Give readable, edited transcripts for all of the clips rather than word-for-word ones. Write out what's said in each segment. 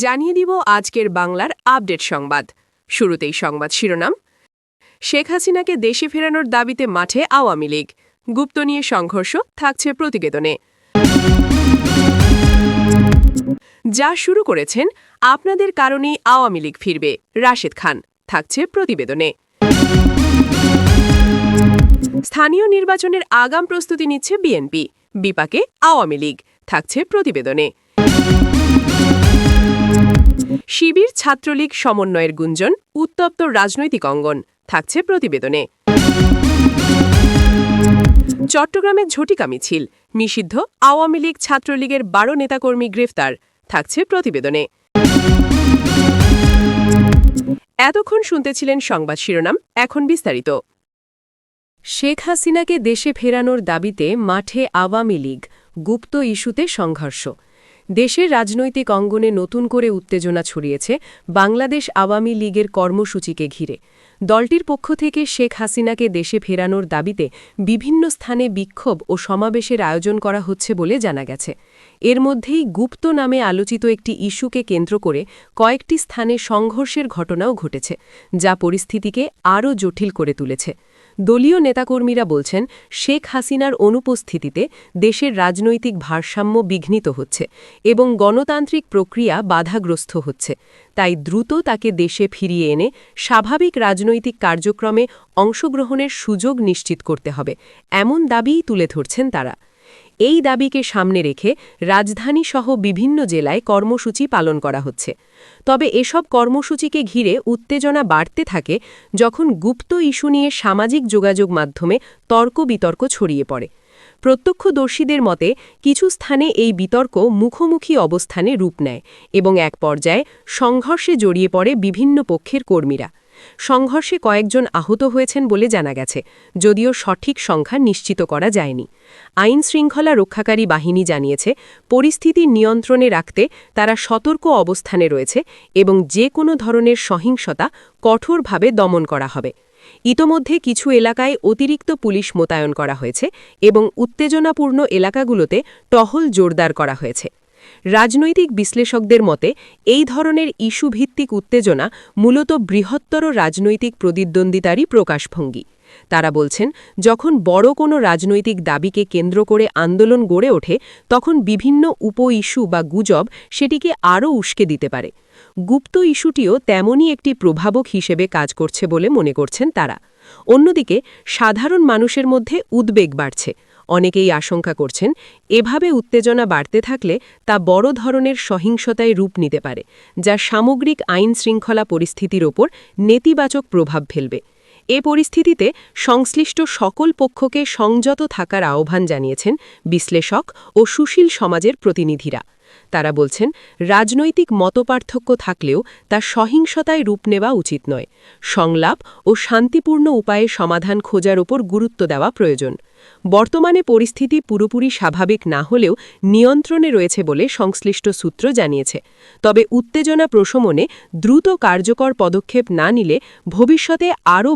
জানিয়ে দিব আজকের বাংলার আপডেট সংবাদ। শুরুতেই সংবাদ শিরোনাম। শেখ হাসিনাকে দেশে ফেরানোর দাবিতে মাঠে আওয়ামী লীগ, গুপ্ত নিয়ে সংঘর্ষ থাকছে প্রতিবেদনে। যা শুরু করেছেন আপনাদের কারণেই আওয়ামী লীগ ফিরবে, রাশেদ খান, থাকছে প্রতিবেদনে। স্থানীয় নির্বাচনের আগাম প্রস্তুতি নিচ্ছে বিএনপি, বিপাকে আওয়ামী লীগ, থাকছে প্রতিবেদনে। শিবির ছাত্রলীগ সমন্বয়ের গুঞ্জন, উত্তপ্ত রাজনৈতিক অঙ্গন, থাকছে প্রতিবেদনে। চট্টগ্রামে ঝটিকা মিছিল, নিষিদ্ধ আওয়ামী লীগ ছাত্রলীগের ১২ নেতাকর্মী গ্রেফতার, থাকছে প্রতিবেদনে। এতক্ষণ শুনতেছিলেন সংবাদ শিরোনাম, এখন বিস্তারিত। শেখ হাসিনাকে দেশে ফেরানোর দাবিতে মাঠে আওয়ামী লীগ, গুপ্ত ইস্যুতে সংঘর্ষ। দেশের রাজনৈতিক অঙ্গনে নতুন করে উত্তেজনা ছড়িয়েছে বাংলাদেশ আওয়ামী লীগের কর্মসূচিকে ঘিরে। দলটির পক্ষ থেকে শেখ হাসিনাকে দেশে ফেরানোর দাবিতে বিভিন্ন স্থানে বিক্ষোভ ও সমাবেশের আয়োজন করা হচ্ছে বলে জানা গেছে। এর মধ্যেই গুপ্ত নামে আলোচিত একটি ইস্যুকে কেন্দ্র করে কয়েকটি স্থানে সংঘর্ষের ঘটনাও ঘটেছে, যা পরিস্থিতিকে আরও জটিল করে তুলেছে। দলীয় নেতাকর্মীরা বলছেন, শেখ হাসিনার অনুপস্থিতিতে দেশের রাজনৈতিক ভারসাম্য বিঘ্নিত হচ্ছে এবং গণতান্ত্রিক প্রক্রিয়া বাধাগ্রস্ত হচ্ছে। তাই দ্রুত তাকে দেশে ফিরিয়ে এনে স্বাভাবিক রাজনৈতিক কার্যক্রমে অংশগ্রহণের সুযোগ নিশ্চিত করতে হবে, এমন দাবিই তুলে ধরছেন তারা। এই দাবিকে সামনে রেখে রাজধানীসহ বিভিন্ন জেলায় কর্মসূচি পালন করা হচ্ছে। তবে এসব কর্মসূচিকে ঘিরে উত্তেজনা বাড়তে থাকে যখন গুপ্ত ইস্যু নিয়ে সামাজিক যোগাযোগ মাধ্যমে তর্ক-বিতর্ক ছড়িয়ে পড়ে। প্রত্যক্ষদর্শীদের মতে কিছু স্থানে এই বিতর্ক মুখোমুখি অবস্থানে রূপ নেয় এবং এক পর্যায়ে সংঘর্ষে জড়িয়ে পড়ে বিভিন্ন পক্ষের কর্মীরা। সংঘর্ষে কয়েকজন আহত হয়েছেন বলে জানা গেছে, যদিও সঠিক সংখ্যা নিশ্চিত করা যায়নি। আইন শৃঙ্খলা রক্ষাকারী বাহিনী জানিয়েছে, পরিস্থিতি নিয়ন্ত্রণে রাখতে তারা সতর্ক অবস্থানে রয়েছে এবং যে কোনো ধরনের সহিংসতা কঠোরভাবে দমন করা হবে। ইতোমধ্যে কিছু এলাকায় অতিরিক্ত পুলিশ মোতায়েন করা হয়েছে এবং উত্তেজনাপূর্ণ এলাকাগুলোতে টহল জোরদার করা হয়েছে। রাজনৈতিক বিশ্লেষকদের মতে এই ধরনের ইস্যুভিত্তিক উত্তেজনা মূলত বৃহত্তর রাজনৈতিক প্রতিদ্বন্দ্বিতারই প্রকাশভঙ্গি। তারা বলছেন, যখন বড় কোনো রাজনৈতিক দাবিকে কেন্দ্র করে আন্দোলন গড়ে ওঠে, তখন বিভিন্ন উপ ইস্যু বা গুজব সেটিকে আরও উস্কে দিতে পারে। গুপ্ত ইস্যুটিও তেমনই একটি প্রভাবক হিসেবে কাজ করছে বলে মনে করছেন তারা। অন্যদিকে সাধারণ মানুষের মধ্যে উদ্বেগ বাড়ছে। অনেকেই আশঙ্কা করছেন, এভাবে উত্তেজনা বাড়তে থাকলে তা বড় ধরনের সহিংসতায় রূপ নিতে পারে, যা সামগ্রিক আইন শৃঙ্খলা পরিস্থিতির ওপর নেতিবাচক প্রভাব ফেলবে। এ পরিস্থিতিতে সংশ্লিষ্ট সকল পক্ষকে সংযত থাকার আহ্বান জানিয়েছেন বিশ্লেষক ও সুশীল সমাজের প্রতিনিধিরা। তারা বলছেন, রাজনৈতিক মতপার্থক্য থাকলেও তা সহিংসতায় রূপ নেওয়া উচিত নয়। সংলাপ ও শান্তিপূর্ণ উপায়ে সমাধান খোঁজার ওপর গুরুত্ব দেওয়া প্রয়োজন। বর্তমানে পরিস্থিতি পুরোপুরি স্বাভাবিক না হলেও নিয়ন্ত্রণে রয়েছে বলে সংশ্লিষ্ট সূত্র জানিয়েছে। তবে উত্তেজনা প্রশমনে দ্রুত কার্যকর পদক্ষেপ না নিলে ভবিষ্যতে আরও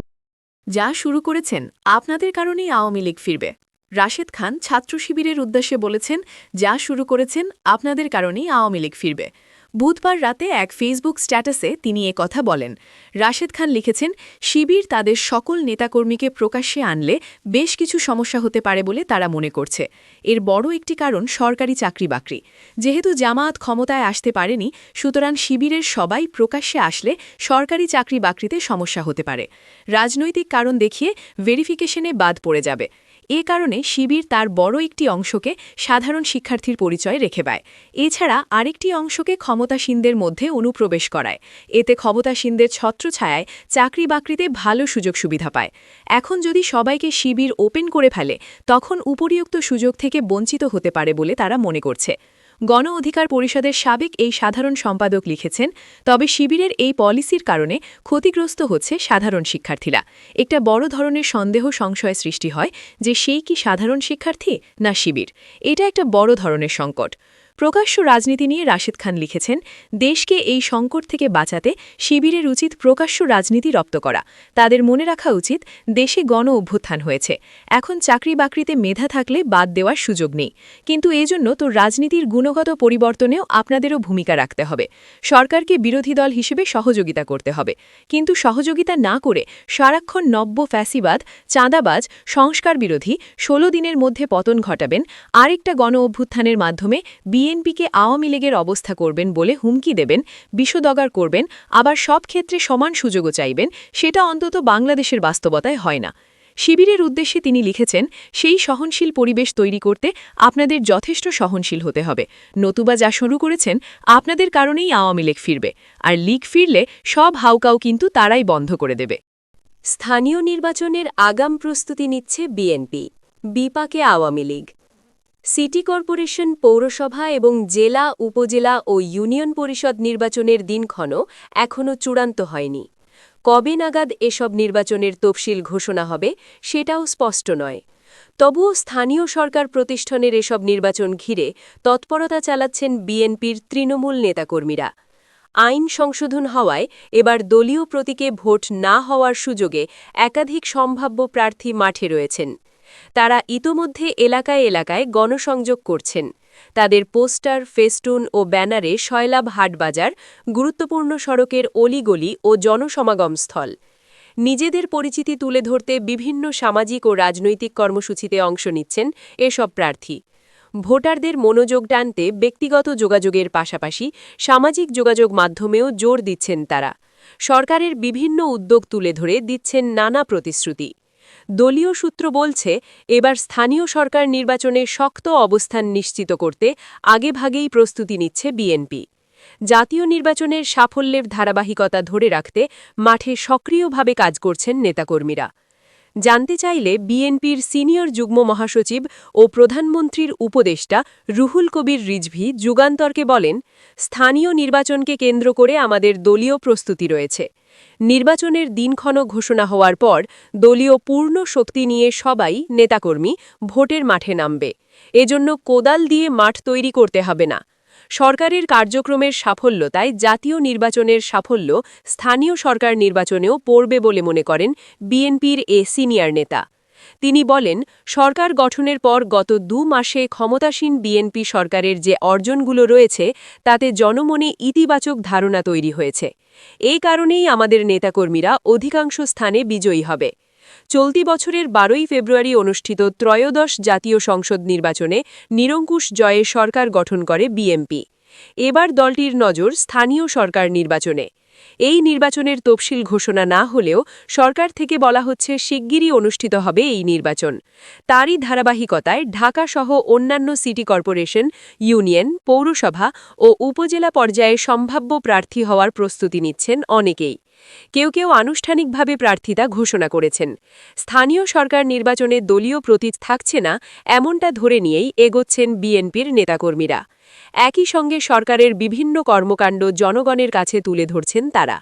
যা শুরু করেছেন আপনাদের কারণেই আওয়ামী লীগ ফিরবে। রাশেদ খান ছাত্র শিবিরের উদ্দেশ্যে বলেছেন, যা শুরু করেছেন আপনাদের কারণেই আওয়ামী লীগ ফিরবে। বুধবার রাতে এক ফেসবুক স্ট্যাটাসে তিনি কথা বলেন। রাশেদ খান লিখেছেন, শিবির তাদের সকল নেতাকর্মীকে প্রকাশ্যে আনলে বেশ কিছু সমস্যা হতে পারে বলে তারা মনে করছে। এর বড় একটি কারণ সরকারি চাকরি-বাকরি। যেহেতু জামায়াত ক্ষমতায় আসতে পারেনি, সুতরাং শিবিরের সবাই প্রকাশ্যে আসলে সরকারি চাকরি-বাকরিতে সমস্যা হতে পারে। রাজনৈতিক কারণ দেখিয়ে ভেরিফিকেশনে বাদ পড়ে যাবে। এ কারণে শিবির তার বড় একটি অংশকে সাধারণ শিক্ষার্থীর পরিচয় রেখে পায়। এছাড়া আরেকটি অংশকে ক্ষমতাসীনদের মধ্যে অনুপ্রবেশ করায়। এতে ক্ষমতাসীনদের ছত্রছায়ায় চাকরি-বাকরিতে ভালো সুযোগ সুবিধা পায়। এখন যদি সবাইকে শিবির ওপেন করে ফেলে, তখন উপরিউক্ত সুযোগ থেকে বঞ্চিত হতে পারে বলে তারা মনে করছে। গণ অধিকার পরিষদের সাবেক এই সাধারণ সম্পাদক লিখেছেন, তবে শিবিরের এই পলিসির কারণে ক্ষতিগ্রস্ত হচ্ছে সাধারণ শিক্ষার্থীরা। একটা বড় ধরনের সন্দেহ সংশয় সৃষ্টি হয় যে সেই কি সাধারণ শিক্ষার্থী না শিবির। এটা একটা বড় ধরনের সংকট। প্রকাশ্য রাজনীতি নিয়ে রাশেদ খান লিখেছেন, দেশকে এই সংকট থেকে বাঁচাতে শিবিরের উচিত প্রকাশ্য রাজনীতি রপ্ত করা। তাদের মনে রাখা উচিত দেশে গণ অভ্যুত্থান হয়েছে, এখন চাকরি বাকরিতে মেধা থাকলে বাদ দেওয়ার সুযোগ নেই। কিন্তু এজন্য তো রাজনীতির গুণগত পরিবর্তনেও আপনাদেরও ভূমিকা রাখতে হবে। সরকারকে বিরোধী দল হিসেবে সহযোগিতা করতে হবে, কিন্তু সহযোগিতা না করে সারাক্ষণ নব্য ফ্যাসিবাদ, চাঁদাবাজ, সংস্কার বিরোধী ১৬ দিনের মধ্যে পতন ঘটাবেন, আরেকটা গণ অভ্যুত্থানের মাধ্যমে বিএনপিকে আওয়ামী লীগের অবস্থা করবেন বলে হুমকি দেবেন, বিষদগার করবেন, আবার সব ক্ষেত্রে সমান সুযোগও চাইবেন, সেটা অন্তত বাংলাদেশের বাস্তবতায় হয় না। শিবিরের উদ্দেশ্যে তিনি লিখেছেন, সেই সহনশীল পরিবেশ তৈরি করতে আপনাদের যথেষ্ট সহনশীল হতে হবে, নতুবা যা শুরু করেছেন আপনাদের কারণেই আওয়ামী লীগ ফিরবে, আর লীগ ফিরলে সব হাউকাউ কিন্তু তারাই বন্ধ করে দেবে। স্থানীয় নির্বাচনের আগাম প্রস্তুতি নিচ্ছে বিএনপি, বিপাকে আওয়ামী লীগ। সিটি কর্পোরেশন, পৌরসভা এবং জেলা, উপজেলা ও ইউনিয়ন পরিষদ নির্বাচনের দিনক্ষণ এখনও চূড়ান্ত হয়নি। কবে নাগাদ এসব নির্বাচনের তফসিল ঘোষণা হবে সেটাও স্পষ্ট নয়। তবুও স্থানীয় সরকার প্রতিষ্ঠানের এসব নির্বাচন ঘিরে তৎপরতা চালাচ্ছেন বিএনপির তৃণমূল নেতাকর্মীরা। আইন সংশোধন হওয়ায় এবার দলীয় প্রতীকে ভোট না হওয়ার সুযোগে একাধিক সম্ভাব্য প্রার্থী মাঠে রয়েছেন। তারা ইতোমধ্যে এলাকায় এলাকায় গণসংযোগ করছেন। তাদের পোস্টার, ফেস্টুন ও ব্যানারে শয়লাভ হাটবাজার, গুরুত্বপূর্ণ সড়কের অলিগলি ও জনসমাগমস্থল। নিজেদের পরিচিতি তুলে ধরতে বিভিন্ন সামাজিক ও রাজনৈতিক কর্মসূচিতে অংশ নিচ্ছেন এসব প্রার্থী। ভোটারদের মনোযোগ টানতে ব্যক্তিগত যোগাযোগের পাশাপাশি সামাজিক যোগাযোগ মাধ্যমেও জোর দিচ্ছেন তারা। সরকারের বিভিন্ন উদ্যোগ তুলে ধরে দিচ্ছেন নানা প্রতিশ্রুতি। দলীয় সূত্র বলছে, এবার স্থানীয় সরকার নির্বাচনে শক্ত অবস্থান নিশ্চিত করতে আগেভাগেই প্রস্তুতি নিচ্ছে বিএনপি। জাতীয় নির্বাচনের সাফল্যের ধারাবাহিকতা ধরে রাখতে মাঠে সক্রিয়ভাবে কাজ করছেন নেতাকর্মীরা। জানতে চাইলে বিএনপির সিনিয়র যুগ্ম মহাসচিব ও প্রধানমন্ত্রীর উপদেষ্টা রুহুল কবির রিজভী যুগান্তরকে বলেন, স্থানীয় নির্বাচনকে কেন্দ্র করে আমাদের দলীয় প্রস্তুতি রয়েছে। নির্বাচনের দিনক্ষণ ঘোষণা হওয়ার পর দলীয় পূর্ণ শক্তি নিয়ে সবাই নেতাকর্মী ভোটের মাঠে নামবে। এজন্য কোদাল দিয়ে মাঠ তৈরি করতে হবে না। সরকারের কার্যক্রমের সাফল্যতায় জাতীয় নির্বাচনের সাফল্য স্থানীয় সরকার নির্বাচনেও পড়বে বলে মনে করেন বিএনপির এ সিনিয়র নেতা। তিনি বলেন, সরকার গঠনের পর গত ২ মাসে ক্ষমতাসীন বিএনপি সরকারের যে অর্জনগুলো রয়েছে তাতে জনমনে ইতিবাচক ধারণা তৈরি হয়েছে। এই কারণেই আমাদের নেতাকর্মীরা অধিকাংশ স্থানে বিজয়ী হবে। চলতি বছরের ১২ই ফেব্রুয়ারি অনুষ্ঠিত ত্রয়োদশ জাতীয় সংসদ নির্বাচনে নিরঙ্কুশ জয়ে সরকার গঠন করে বিএনপি। এবার দলটির নজর স্থানীয় সরকার নির্বাচনে। এই নির্বাচনের তফসিল ঘোষণা না হলেও সরকার থেকে বলা হচ্ছে শিগগিরই অনুষ্ঠিত হবে এই নির্বাচন। তারই ধারাবাহিকতায় ঢাকাসহ অন্যান্য সিটি কর্পোরেশন, ইউনিয়ন, পৌরসভা ও উপজেলা পর্যায়ে সম্ভাব্য প্রার্থী হওয়ার প্রস্তুতি নিচ্ছেন অনেকেই। কেউ কেউ আনুষ্ঠানিকভাবে প্রার্থিতা ঘোষণা করেছেন। স্থানীয় সরকার নির্বাচনে দলীয় প্রতীক থাকছে না, এমনটা ধরে নিয়েই এগোচ্ছেন বিএনপির নেতাকর্মীরা। একই সঙ্গে সরকারের বিভিন্ন কর্মকাণ্ড জনগণের কাছে তুলে ধরছেন তারা।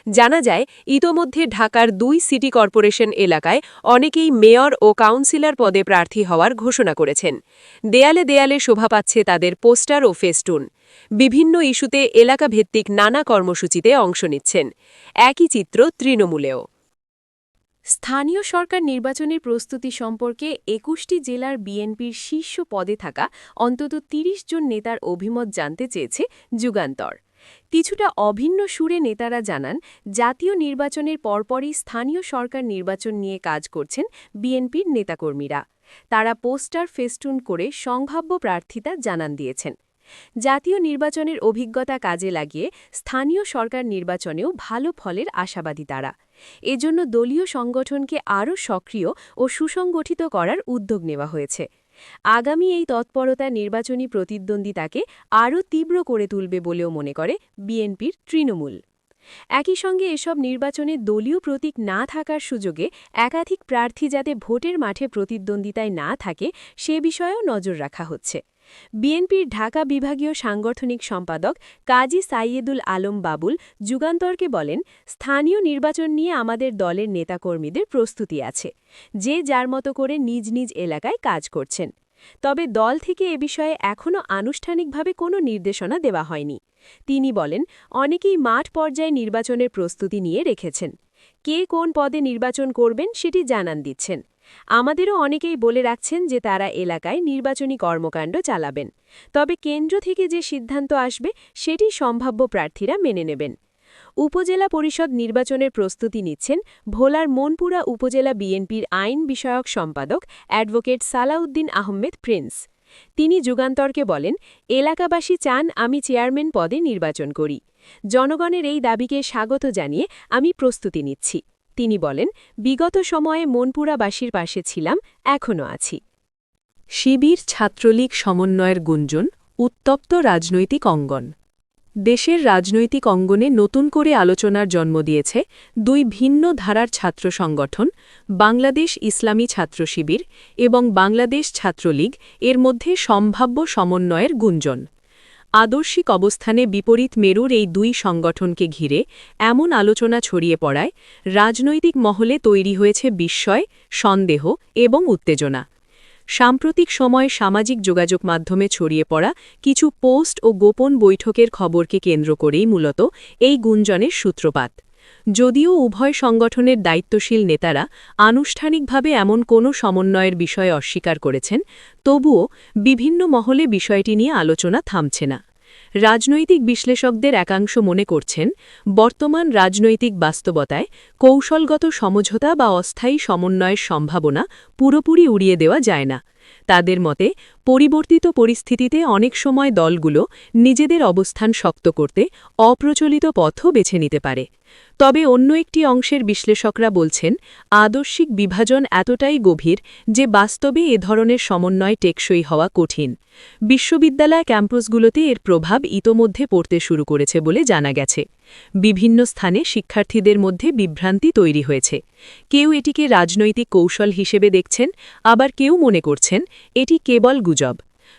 জানা যায়, ইতোমধ্যে ঢাকার ২ সিটি কর্পোরেশন এলাকায় অনেকেই মেয়র ও কাউন্সিলর পদে প্রার্থী হওয়ার ঘোষণা করেছেন। দেয়ালে দেয়ালে শোভা পাচ্ছে তাদের পোস্টার ও ফেস্টুন। বিভিন্ন ইস্যুতে এলাকাভিত্তিক নানা কর্মসূচিতে অংশ নিচ্ছেন। একই চিত্র তৃণমূলেও। স্থানীয় সরকার নির্বাচনের প্রস্তুতি সম্পর্কে ২১টি জেলার বিএনপির শীর্ষ পদে থাকা অন্তত ৩০ জন নেতার অভিমত জানতে চেয়েছে যুগান্তর। কিছুটা অভিন্ন সুরে নেতারা জানান, জাতীয় নির্বাচনের পরপরই স্থানীয় সরকার নির্বাচন নিয়ে কাজ করছেন বিএনপির নেতাকর্মীরা। তারা পোস্টার, ফেস্টুন করে সম্ভাব্য প্রার্থিতা জানান দিয়েছেন। জাতীয় নির্বাচনের অভিজ্ঞতা কাজে লাগিয়ে স্থানীয় সরকার নির্বাচনেও ভালো ফলের আশাবাদী তারা। এজন্য দলীয় সংগঠনকে আরও সক্রিয় ও সুসংগঠিত করার উদ্যোগ নেওয়া হয়েছে। আগামী এই তৎপরতা নির্বাচনী প্রতিদ্বন্দ্বিতাকে আরও তীব্র করে তুলবে বলেও মনে করে বিএনপির তৃণমূল। একই সঙ্গে এসব নির্বাচনে দলীয় প্রতীক না থাকার সুযোগে একাধিক প্রার্থী যাতে ভোটের মাঠে প্রতিদ্বন্দ্বিতায় না থাকে সে বিষয়েও নজর রাখা হচ্ছে। বিএনপির ঢাকা বিভাগীয় সাংগঠনিক সম্পাদক কাজী সাইয়েদুল আলম বাবুল যুগান্তরকে বলেন, স্থানীয় নির্বাচন নিয়ে আমাদের দলের নেতাকর্মীদের প্রস্তুতি আছে। যে যার মতো করে নিজ নিজ এলাকায় কাজ করছেন। তবে দল থেকে এ বিষয়ে এখনও আনুষ্ঠানিকভাবে কোনো নির্দেশনা দেওয়া হয়নি। তিনি বলেন, অনেকেই মাঠ পর্যায়ে নির্বাচনের প্রস্তুতি নিয়ে রেখেছেন। কে কোন পদে নির্বাচন করবেন সেটি জানান দিচ্ছেন। আমাদেরও অনেকেই বলে রাখছেন যে তারা এলাকায় নির্বাচনী কর্মকাণ্ড চালাবেন। তবে কেন্দ্র থেকে যে সিদ্ধান্ত আসবে সেটি সম্ভাব্য প্রার্থীরা মেনে নেবেন। উপজেলা পরিষদ নির্বাচনের প্রস্তুতি নিচ্ছেন ভোলার মনপুরা উপজেলা বিএনপির আইন বিষয়ক সম্পাদক অ্যাডভোকেট সালাউদ্দিন আহমেদ প্রিন্স। তিনি যুগান্তরকে বলেন, এলাকাবাসী চান আমি চেয়ারম্যান পদে নির্বাচন করি। জনগণের এই দাবিকে স্বাগত জানিয়ে আমি প্রস্তুতি নিচ্ছি। তিনি বলেন, বিগত সময়ে মনপুরাবাসীর পাশে ছিলাম, এখনও আছি। শিবির ছাত্রলীগ সমন্বয়ের গুঞ্জন, উত্তপ্ত রাজনৈতিক অঙ্গন। দেশের রাজনৈতিক অঙ্গনে নতুন করে আলোচনার জন্ম দিয়েছে দুই ভিন্ন ধারার ছাত্র সংগঠন, বাংলাদেশ ইসলামী ছাত্র শিবির এবং বাংলাদেশ ছাত্রলীগ এর মধ্যে সম্ভাব্য সমন্বয়ের গুঞ্জন। আদর্শিক অবস্থানে বিপরীত মেরুর এই দুই সংগঠনকে ঘিরে এমন আলোচনা ছড়িয়ে পড়ায় রাজনৈতিক মহলে তৈরি হয়েছে বিস্ময়, সন্দেহ এবং উত্তেজনা। সাম্প্রতিক সময়ে সামাজিক যোগাযোগ মাধ্যমে ছড়িয়ে পড়া কিছু পোস্ট ও গোপন বৈঠকের খবরকে কেন্দ্র করেই মূলত এই গুঞ্জনের সূত্রপাত। যদিও উভয় সংগঠনের দায়িত্বশীল নেতারা আনুষ্ঠানিকভাবে এমন কোনো সমন্বয়ের বিষয়ে অস্বীকার করেছেন, তবুও বিভিন্ন মহলে বিষয়টি নিয়ে আলোচনা থামছে না। রাজনৈতিক বিশ্লেষকদের একাংশ মনে করছেন, বর্তমান রাজনৈতিক বাস্তবতায় কৌশলগত সমঝোতা বা অস্থায়ী সমন্বয়ের সম্ভাবনা পুরোপুরি উড়িয়ে দেওয়া যায় না। তাদের মতে, পরিবর্তিত পরিস্থিতিতে অনেক সময় দলগুলো নিজেদের অবস্থান শক্ত করতে অপ্রচলিত পথও বেছে নিতে পারে। তবে অন্য একটি অংশের বিশ্লেষকরা বলছেন, আদর্শিক বিভাজন এতটাই গভীর যে বাস্তবে এ ধরনের সমন্বয় টেকসই হওয়া কঠিন। বিশ্ববিদ্যালয় ক্যাম্পাসগুলোতে এর প্রভাব ইতোমধ্যে পড়তে শুরু করেছে বলে জানা গেছে। বিভিন্ন স্থানে শিক্ষার্থীদের মধ্যে বিভ্রান্তি তৈরি হয়েছে। কেউ এটিকে রাজনৈতিক কৌশল হিসেবে দেখছেন, আবার কেউ মনে করছেন এটি কেবল গুজব।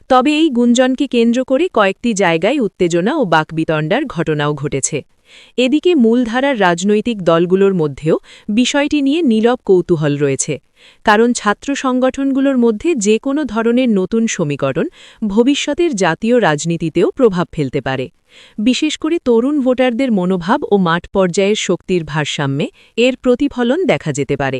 তবে এই গুঞ্জনকে কেন্দ্র করে কয়েকটি জায়গায় উত্তেজনা ও বাকবিতণ্ডার ঘটনাও ঘটেছে। এদিকে মূলধারার রাজনৈতিক দলগুলোর মধ্যেও বিষয়টি নিয়ে নীরব কৌতূহল রয়েছে। কারণ ছাত্র সংগঠনগুলোর মধ্যে যে কোনো ধরনের নতুন সমীকরণ ভবিষ্যতের জাতীয় রাজনীতিতেও প্রভাব ফেলতে পারে। বিশেষ করে তরুণ ভোটারদের মনোভাব ও মাঠ পর্যায়ের শক্তির ভারসাম্যে এর প্রতিফলন দেখা যেতে পারে।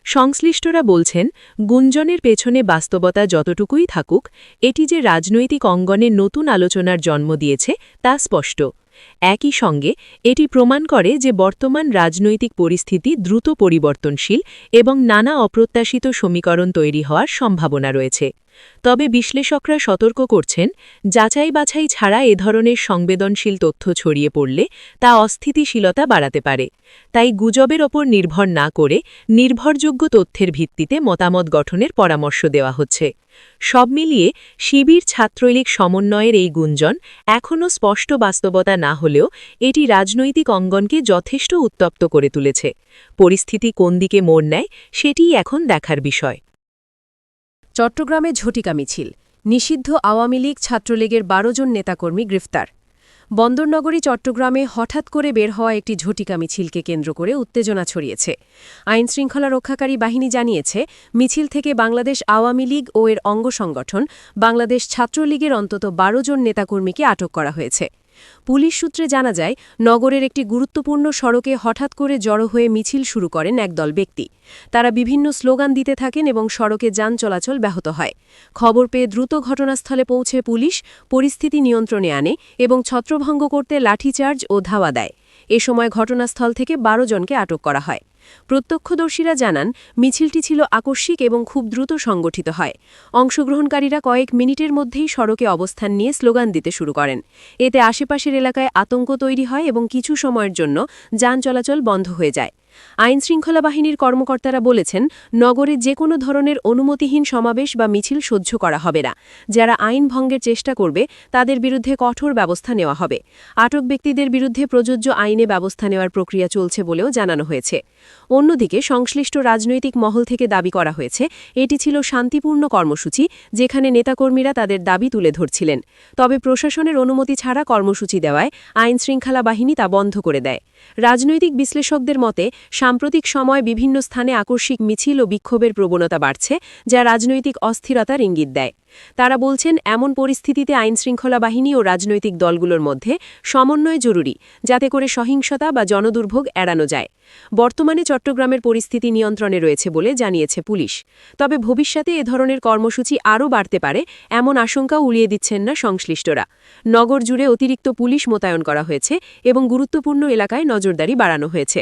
সংশ্লিষ্টরা বলছেন, গুঞ্জনের পেছনে বাস্তবতা যতটুকুই থাকুক, এটি যে রাজনৈতিক অঙ্গনে নতুন আলোচনার জন্ম দিয়েছে তা স্পষ্ট। একই সঙ্গে এটি প্রমাণ করে যে বর্তমান রাজনৈতিক পরিস্থিতি দ্রুত পরিবর্তনশীল এবং নানা অপ্রত্যাশিত সমীকরণ তৈরি হওয়ার সম্ভাবনা রয়েছে। তবে বিশ্লেষকরা সতর্ক করছেন, যাচাই বাছাই ছাড়া এ ধরনের সংবেদনশীল তথ্য ছড়িয়ে পড়লে তা অস্থিতিশীলতা বাড়াতে পারে। তাই গুজবের ওপর নির্ভর না করে নির্ভরযোগ্য তথ্যের ভিত্তিতে মতামত গঠনের পরামর্শ দেওয়া হচ্ছে। সব মিলিয়ে শিবির ছাত্রলীগ সমন্বয়ের এই গুঞ্জন এখনও স্পষ্ট বাস্তবতা না হলেও এটি রাজনৈতিক অঙ্গনকে যথেষ্ট উত্তপ্ত করে তুলেছে। পরিস্থিতি কোন দিকে মোড় নেয় সেটিই এখন দেখার বিষয়। চট্টগ্রামে ঝটিকা মিছিল, নিষিদ্ধ আওয়ামী লীগ ছাত্রলীগের ১২ জন নেতাকর্মী গ্রেফতার। বন্দরনগরী চট্টগ্রামে হঠাৎ করে বের হওয়া একটি ঝটিকা মিছিলকে কেন্দ্র করে উত্তেজনা ছড়িয়েছে। আইনশৃঙ্খলা রক্ষাকারী বাহিনী জানিয়েছে, মিছিল থেকে বাংলাদেশ আওয়ামী লীগ ও এর অঙ্গ সংগঠন বাংলাদেশ ছাত্রলীগের অন্তত ১২ জন নেতাকর্মীকে আটক করা হয়েছে। পুলিশ সূত্রে জানা যায়, নগরের একটি গুরুত্বপূর্ণ সড়কে হঠাৎ করে জড়ো হয়ে মিছিল শুরু করেন একদল ব্যক্তি। তারা বিভিন্ন স্লোগান দিতে থাকেন এবং সড়কে যান চলাচল ব্যাহত হয়। খবর পেয়ে দ্রুত ঘটনাস্থলে পৌঁছে পুলিশ পরিস্থিতি নিয়ন্ত্রণে আনে এবং ছত্রভঙ্গ করতে লাঠিচার্জ ও ধাওয়া দেয়। এ সময় ঘটনাস্থল থেকে ১২ জনকে আটক করা হয়। প্রত্যক্ষদর্শীরা জানান, মিছিলটি ছিল আকস্মিক এবং খুব দ্রুত সংগঠিত হয়। অংশগ্রহণকারীরা কয়েক মিনিটের মধ্যেই সড়কে অবস্থান নিয়ে স্লোগান দিতে শুরু করেন। এতে আশেপাশের এলাকায় আতঙ্ক তৈরি হয় এবং কিছু সময়ের জন্য যান চলাচল বন্ধ হয়ে যায়। আইনশৃঙ্খলা বাহিনীর কর্মকর্তারা বলেছেন, নগরে যে কোনো ধরনের অনুমতিহীন সমাবেশ বা মিছিল সহ্য করা হবে না। যারা আইন ভঙ্গের চেষ্টা করবে তাদের বিরুদ্ধে কঠোর ব্যবস্থা নেওয়া হবে। আটক ব্যক্তিদের বিরুদ্ধে প্রযোজ্য আইনে ব্যবস্থা নেওয়ার প্রক্রিয়া চলছে বলেও জানানো হয়েছে। অন্যদিকে সংশ্লিষ্ট রাজনৈতিক মহল থেকে দাবি করা হয়েছে, এটি ছিল শান্তিপূর্ণ কর্মসূচি, যেখানে নেতাকর্মীরা তাদের দাবি তুলে ধরছিলেন। তবে প্রশাসনের অনুমতি ছাড়া কর্মসূচি দেওয়ায় আইনশৃঙ্খলা বাহিনী তা বন্ধ করে দেয়। রাজনৈতিক বিশ্লেষকদের মতে, সাম্প্রতিক সময় বিভিন্ন স্থানে আকস্মিক মিছিল ও বিক্ষোভের প্রবণতা বাড়ছে, যা রাজনৈতিক অস্থিরতার ইঙ্গিত দেয়। তারা বলছেন, এমন পরিস্থিতিতে আইনশৃঙ্খলা বাহিনী ও রাজনৈতিক দলগুলোর মধ্যে সমন্বয় জরুরি, যাতে করে সহিংসতা বা জনদুর্ভোগ এড়ানো যায়। বর্তমানে চট্টগ্রামের পরিস্থিতি নিয়ন্ত্রণে রয়েছে বলে জানিয়েছে পুলিশ। তবে ভবিষ্যতে এ ধরনের কর্মসূচি আরও বাড়তে পারে, এমন আশঙ্কা উড়িয়ে দিচ্ছেন না সংশ্লিষ্টরা। নগর জুড়ে অতিরিক্ত পুলিশ মোতায়েন করা হয়েছে এবং গুরুত্বপূর্ণ এলাকায় নজরদারি বাড়ানো হয়েছে।